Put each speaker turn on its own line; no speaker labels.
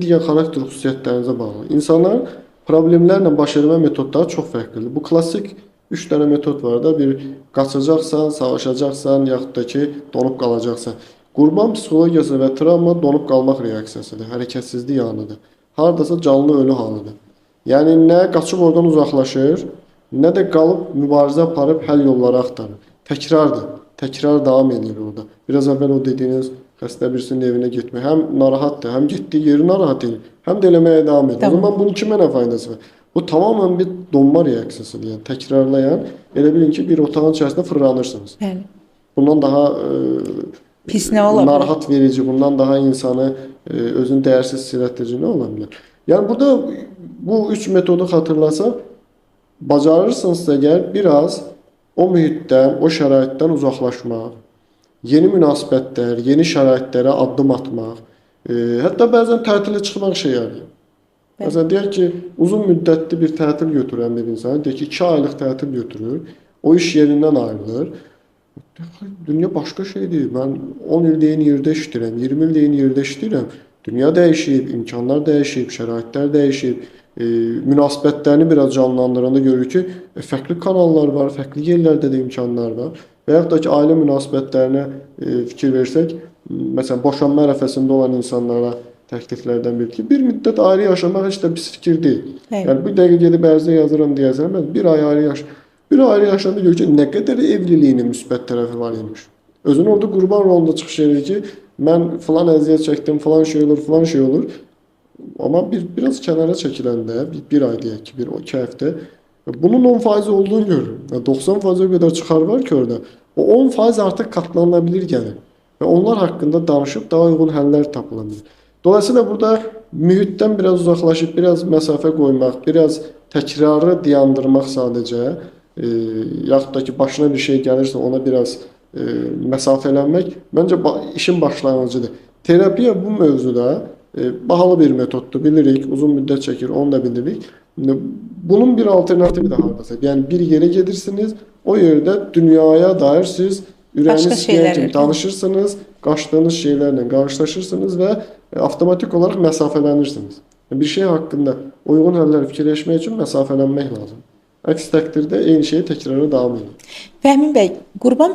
Digər xarakter xüsusiyyətlərinizə bağlı. İnsanların problemlərlə baş etmə metodları çox fərqlidir. Bu klassik 3 dənə metod var da, bir qaçacaqsan, savaşacaqsan, yaxud da ki, donub qalacaqsan. Qurban psixologiyası və travma donub qalmaq reaksiyasıdır, hərəkətsizlik anıdır. Hardasa canlı ölü halıdır. Yəni nə qaçıb oradan uzaqlaşır, nə də qalıb mübarizə aparıb həll yolları axtarır. Təkrardır. Təkrar davam edir orada. Biraz əvvəl o dediyiniz xəstə birisinin evinə getmək həm narahatdır, həm getdiyi yeri narahat edir, həm də eləməyə davam edir.
Tamam.
O zaman bunun kimə nə faydası var? Bu tamamen bir donma reaksiyasıdır. Yəni təkrarlayan, elə bilin ki, bir otağın içərisində fırlanırsınız.
Bəli.
Bundan daha
Pis nə ola bilər?
narahat verici, bundan daha insanı özünü dəyərsiz hiss etdirici nə ola bilər? Yəni burada bu 3 metodu xatırlasaq, bacarırsınızsa əgər biraz o mühitdən, o şəraitdən uzaqlaşmaq, yeni münasibətlər, yeni şəraitlərə addım atmaq, hətta bəzən tətilə çıxmaq işə yarayır. Məsələn, deyək ki, uzun müddətli bir tətil götürən bir insan, deyək ki, 2 aylıq tətil götürür, o iş yerindən ayrılır. Dünya başqa şeydir, mən 10 il eyni yerdə işləyirəm, 20 il eyni yerdə işləyirəm. Dünya dəyişib, imkanlar dəyişib, şəraitlər dəyişib. Münasibətlərini biraz canlandıranda görürük ki, fərqli kanallar var, fərqli yerlərdə də imkanlar var. Və yaxud da ki, ailə münasibətlərinə fikir versək, məsələn, boşanma ərəfəsində olan insanlara təkliflərdən biri ki, bir müddət ayrı yaşamaq heç də pis fikir deyil.
Evet.
Yəni, bir dəqiqə gedib ərizə yazıram deyəsən, mən bir ay ayrı yaşayıram. Bir ayrı yaşanda görür ki, nə qədər evliliyinin müsbət tərəfi var imiş. Özünü orada qurban rolunda çıxış edir ki, mən filan əziyyət çəkdim, filan şey olur, filan şey olur. Amma biraz kənara çəkiləndə, bir ay deyək ki, 2 həftə, bunun 10% olduğunu görür. 90%-ə qədər çıxar var ki orada. O 10% artıq katlanıla bilir gəlir. Və onlar haqqında danışıb daha uyğun həllər tapıla bilir. Dolayısıyla burada mühitdən biraz uzaqlaşıb, biraz məsafə qoymaq, biraz təkrarı dayandırmaq sadəcə, yaxud da ki, başına bir şey gəlirsə ona biraz məsafələnmək, məncə işin başlanğıcıdır. Terapiya bu mövzuda bahalı bir metoddur, bilirik, uzun müddət çəkir, onu da bilirik. Bunun bir alternativi də hardasa. Yəni bir yerə gedirsiniz, o yerdə dünyaya dair siz ürəyiniz istəyən kimi danışırsınız, qaçdığınız şeylərlə qarşılaşırsınız və avtomatik olaraq məsafələnirsiniz. Bir şey haqqında uyğun həllər fikirləşmək üçün məsafələnmək lazım. Əks təqdirdə eyni şeyi təkrara davam edir.
Fəhmin bəy, qurban